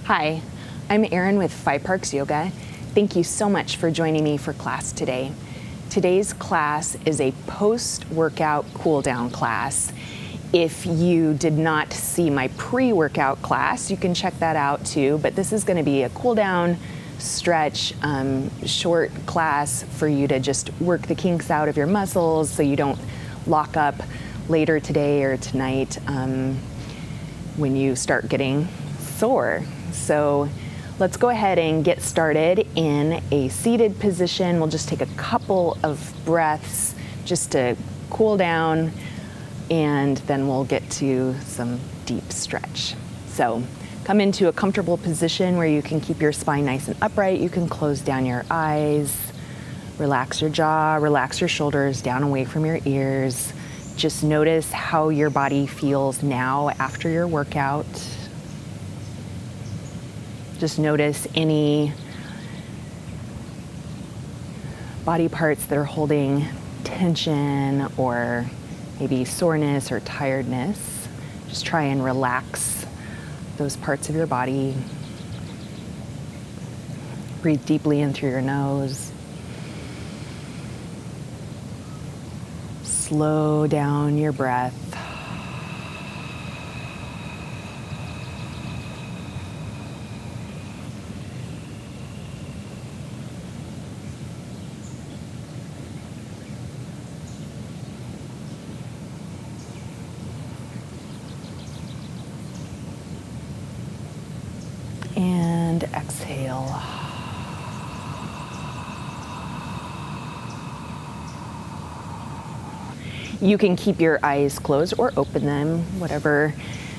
Hi, I'm Erin with Five Parks Yoga. Thank you so much for joining me for class today. Today's class is a post-workout cool-down class. If you did not see my pre-workout class, you can check that out too, but this is going to be a cool-down stretch, short class for you to just work the kinks out of your muscles so you don't lock up later today or tonight when you start getting sore. So let's go ahead and get started in a seated position. We'll just take a couple of breaths just to cool down, and then we'll get to some deep stretch. So come into a comfortable position where you can keep your spine nice and upright. You can close down your eyes, relax your jaw, relax your shoulders down away from your ears. Just notice how your body feels now after your workout. Just notice any body parts that are holding tension or maybe soreness or tiredness. Just try and relax those parts of your body. Breathe deeply in through your nose. Slow down your breath. And exhale. You can keep your eyes closed or open them, whatever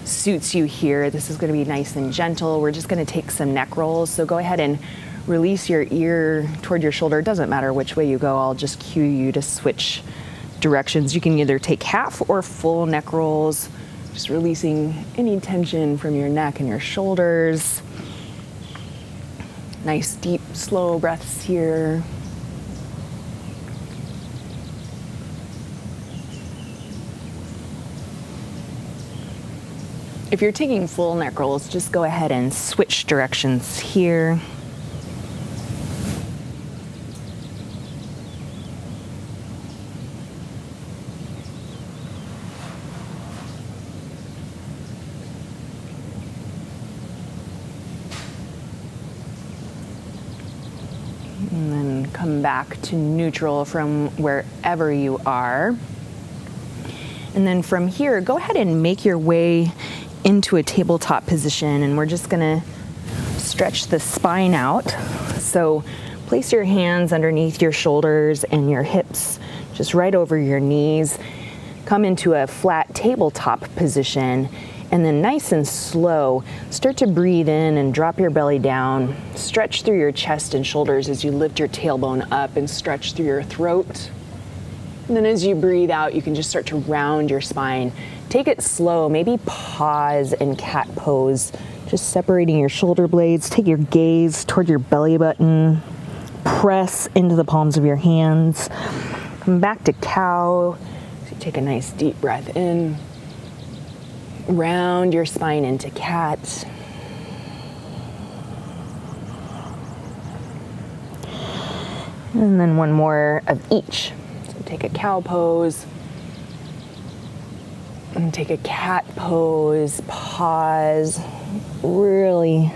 suits you here. This is going to be nice and gentle. We're just going to take some neck rolls. So go ahead and release your ear toward your shoulder. It doesn't matter which way you go. I'll just cue you to switch directions. You can either take half or full neck rolls, just releasing any tension from your neck and your shoulders. Nice, deep, slow breaths here. If you're taking full neck rolls, just go ahead and switch directions here. And then come back to neutral from wherever you are. And then from here, go ahead and make your way into a tabletop position, and we're just gonna stretch the spine out. So place your hands underneath your shoulders and your hips just right over your knees. Come into a flat tabletop position, and then nice and slow, start to breathe in and drop your belly down. Stretch through your chest and shoulders as you lift your tailbone up and stretch through your throat. And then as you breathe out, you can just start to round your spine. Take it slow, maybe pause in cat pose, just separating your shoulder blades. Take your gaze toward your belly button. Press into the palms of your hands. Come back to cow. So take a nice deep breath in. Round your spine into cat. And then one more of each. So take a cow pose. And take a cat pose, pause, really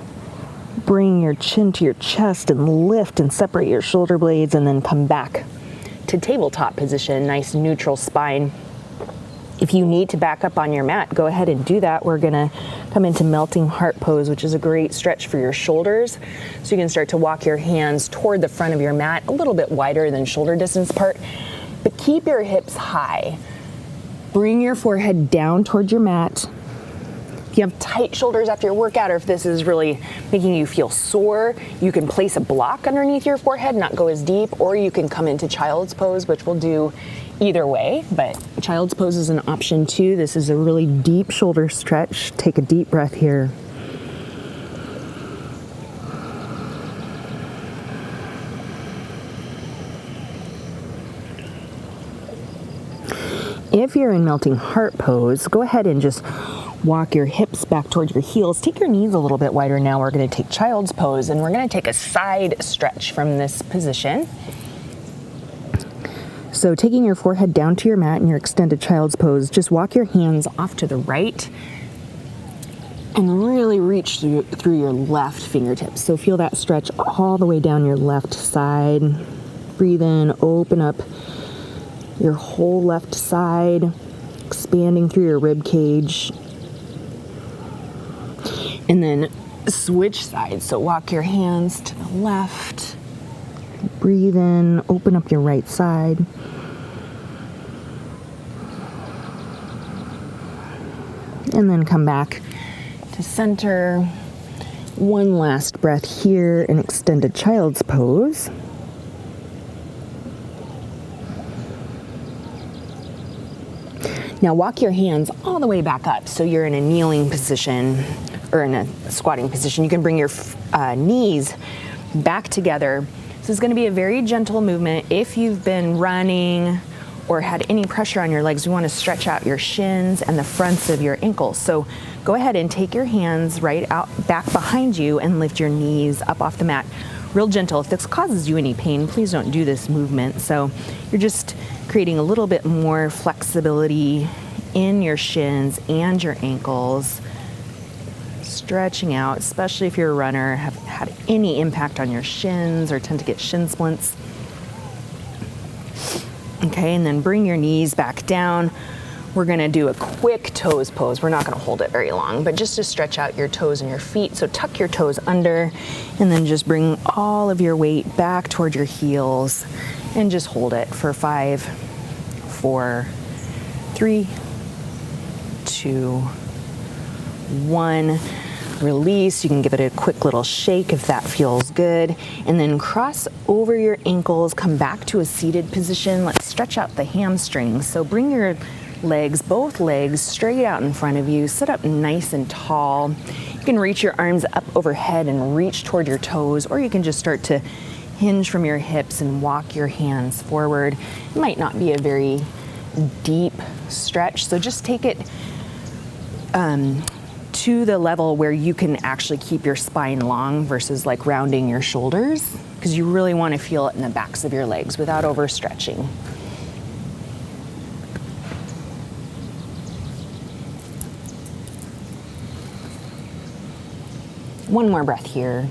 bring your chin to your chest and lift and separate your shoulder blades, and then come back to tabletop position, nice neutral spine. If you need to back up on your mat, go ahead and do that. We're gonna come into melting heart pose, which is a great stretch for your shoulders. So you can start to walk your hands toward the front of your mat, a little bit wider than shoulder distance apart, but keep your hips high. Bring your forehead down toward your mat. If you have tight shoulders after your workout, or if this is really making you feel sore, you can place a block underneath your forehead, not go as deep, or you can come into child's pose, which we'll do either way, but child's pose is an option too. This is a really deep shoulder stretch. Take a deep breath here. If you're in melting heart pose, go ahead and just Walk your hips back towards your heels. Take your knees a little bit wider now. We're going to take child's pose, and we're going to take a side stretch from this position. So taking your forehead down to your mat in your extended child's pose, just walk your hands off to the right and really reach through your left fingertips. So feel that stretch all the way down your left side. Breathe in, open up your whole left side, expanding through your rib cage. And then switch sides. So walk your hands to the left. Breathe in, open up your right side. And then come back to center. One last breath here in extended child's pose. Now walk your hands all the way back up so you're in a kneeling position or in a squatting position. You can bring your knees back together. This is going to be a very gentle movement. If you've been running or had any pressure on your legs, we want to stretch out your shins and the fronts of your ankles. So go ahead and take your hands right out back behind you and lift your knees up off the mat. Real gentle. If this causes you any pain, please don't do this movement. So you're just creating a little bit more flexibility in your shins and your ankles. Stretching out, especially if you're a runner, have had any impact on your shins or tend to get shin splints. Okay, and then bring your knees back down. We're gonna do a quick toes pose. We're not gonna hold it very long, but just to stretch out your toes and your feet. So tuck your toes under and then just bring all of your weight back toward your heels and just hold it for 5, 4, 3, 2, 1. Release. You can give it a quick little shake if that feels good. And then cross over your ankles, come back to a seated position. Let's stretch out the hamstrings. So bring your legs, both legs, straight out in front of you. Sit up nice and tall. You can reach your arms up overhead and reach toward your toes, or you can just start to hinge from your hips and walk your hands forward. It might not be a very deep stretch, so just take it to the level where you can actually keep your spine long versus like rounding your shoulders, because you really want to feel it in the backs of your legs without overstretching. One more breath here.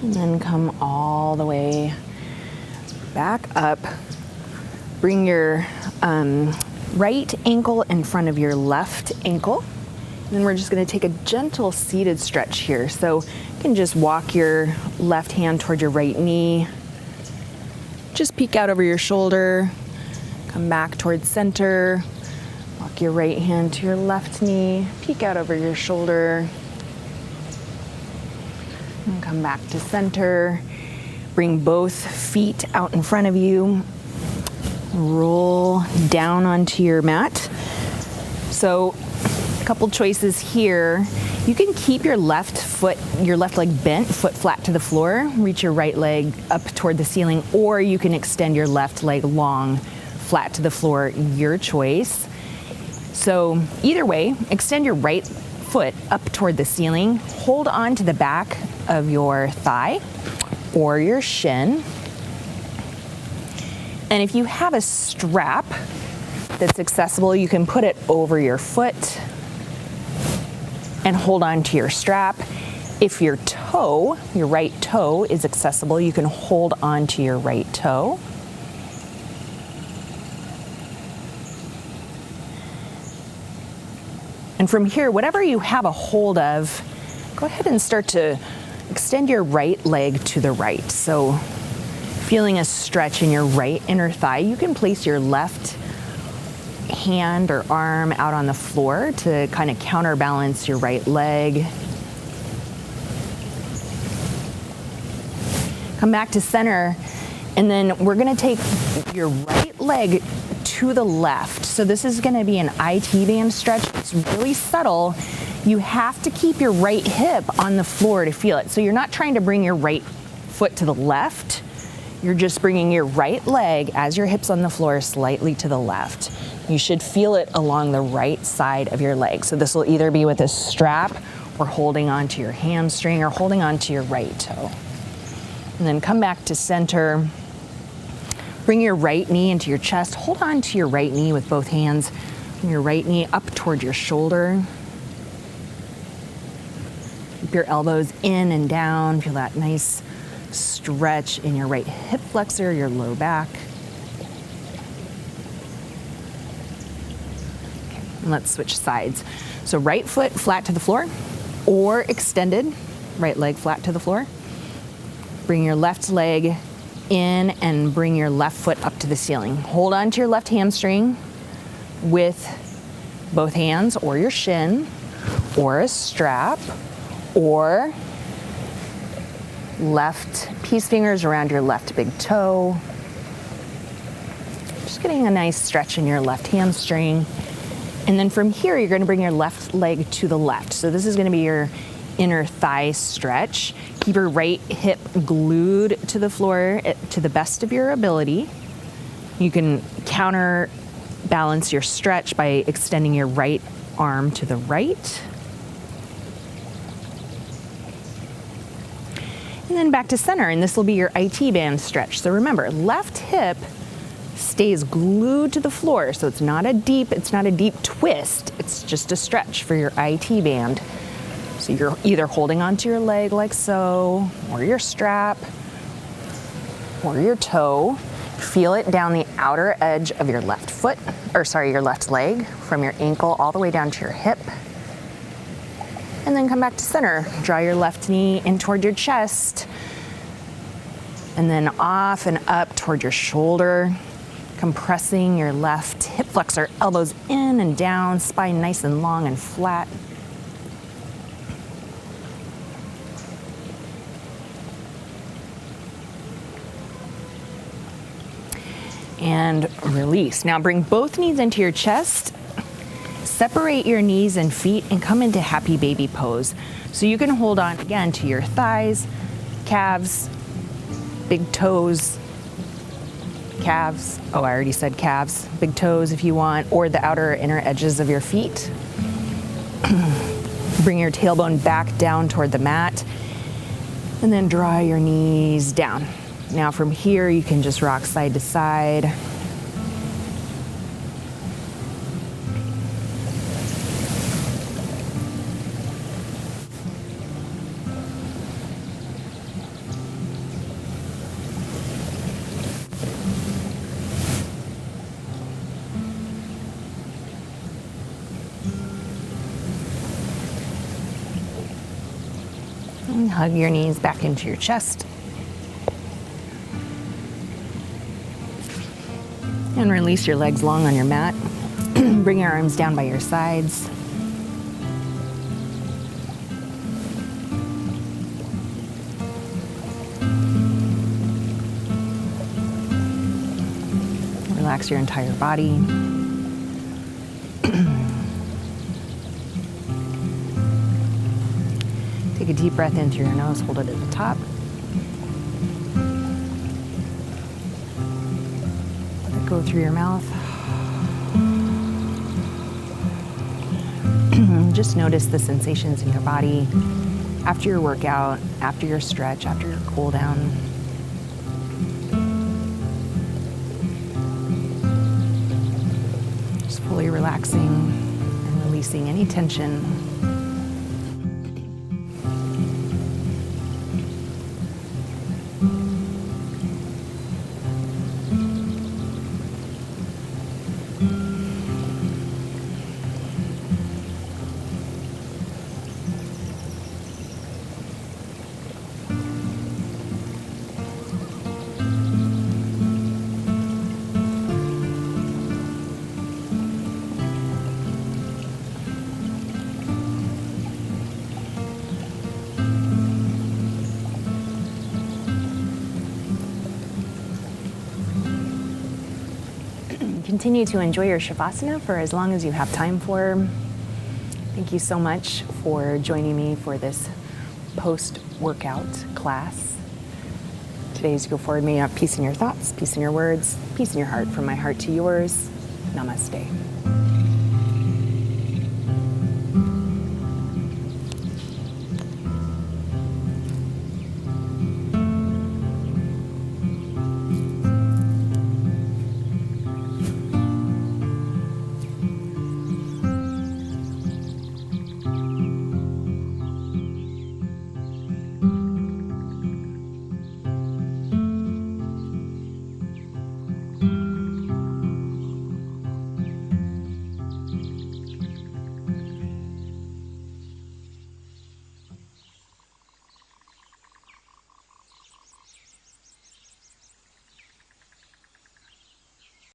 And then come all the way back up. Bring your right ankle in front of your left ankle. And then we're just going to take a gentle seated stretch here. So you can just walk your left hand toward your right knee. Just peek out over your shoulder. Come back towards center. Walk your right hand to your left knee. Peek out over your shoulder. And come back to center. Bring both feet out in front of you. Roll down onto your mat. So a couple choices here. You can keep your left leg bent, foot flat to the floor. Reach your right leg up toward the ceiling, or you can extend your left leg long, flat to the floor, your choice. So either way, extend your right foot up toward the ceiling. Hold on to the back of your thigh or your shin. And if you have a strap that's accessible, you can put it over your foot and hold on to your strap. If your toe, your right toe is accessible, you can hold on to your right toe. And from here, whatever you have a hold of, go ahead and start to extend your right leg to the right. So feeling a stretch in your right inner thigh, you can place your left hand or arm out on the floor to kind of counterbalance your right leg. Come back to center, and then we're going to take your right leg to the left. So this is going to be an IT band stretch. It's really subtle. You have to keep your right hip on the floor to feel it. So you're not trying to bring your right foot to the left. You're just bringing your right leg as your hip's on the floor slightly to the left. You should feel it along the right side of your leg. So this will either be with a strap or holding onto your hamstring or holding onto your right toe. And then come back to center. Bring your right knee into your chest. Hold on to your right knee with both hands. Bring your right knee up toward your shoulder. Keep your elbows in and down. Feel that nice stretch in your right hip flexor, your low back. Okay, and let's switch sides. So right foot flat to the floor or extended, right leg flat to the floor. Bring your left leg in and bring your left foot up to the ceiling. Hold on to your left hamstring with both hands or your shin or a strap or left peace fingers around your left big toe. Just getting a nice stretch in your left hamstring. And then from here, you're going to bring your left leg to the left. So this is going to be your inner thigh stretch. Keep your right hip glued to the floor to the best of your ability. You can counterbalance your stretch by extending your right arm to the right. And then back to center, and this will be your IT band stretch. So remember, left hip stays glued to the floor, so it's not a deep twist. It's just a stretch for your IT band. So you're either holding onto your leg like so, or your strap, or your toe. Feel it down the outer edge of your left foot, your left leg, from your ankle all the way down to your hip. And then come back to center. Draw your left knee in toward your chest, and then off and up toward your shoulder. Compressing your left hip flexor, elbows in and down, spine nice and long and flat. And release. Now bring both knees into your chest. Separate your knees and feet and come into happy baby pose. So you can hold on again to your thighs, calves, big toes, calves. Oh, I already said calves. Big toes if you want, or the outer or inner edges of your feet. Bring your tailbone back down toward the mat and then draw your knees down. Now from here, you can just rock side to side. And hug your knees back into your chest. And release your legs long on your mat. Bring your arms down by your sides. Relax your entire body. Take a deep breath in through your nose, hold it at the top. Let it go through your mouth. Just notice the sensations in your body after your workout, after your stretch, after your cool down. Just fully relaxing and releasing any tension. Continue to enjoy your Savasana for as long as you have time for. Thank you so much for joining me for this post-workout class. Today's Go Forward, may you have peace in your thoughts, peace in your words, peace in your heart, from my heart to yours. Namaste.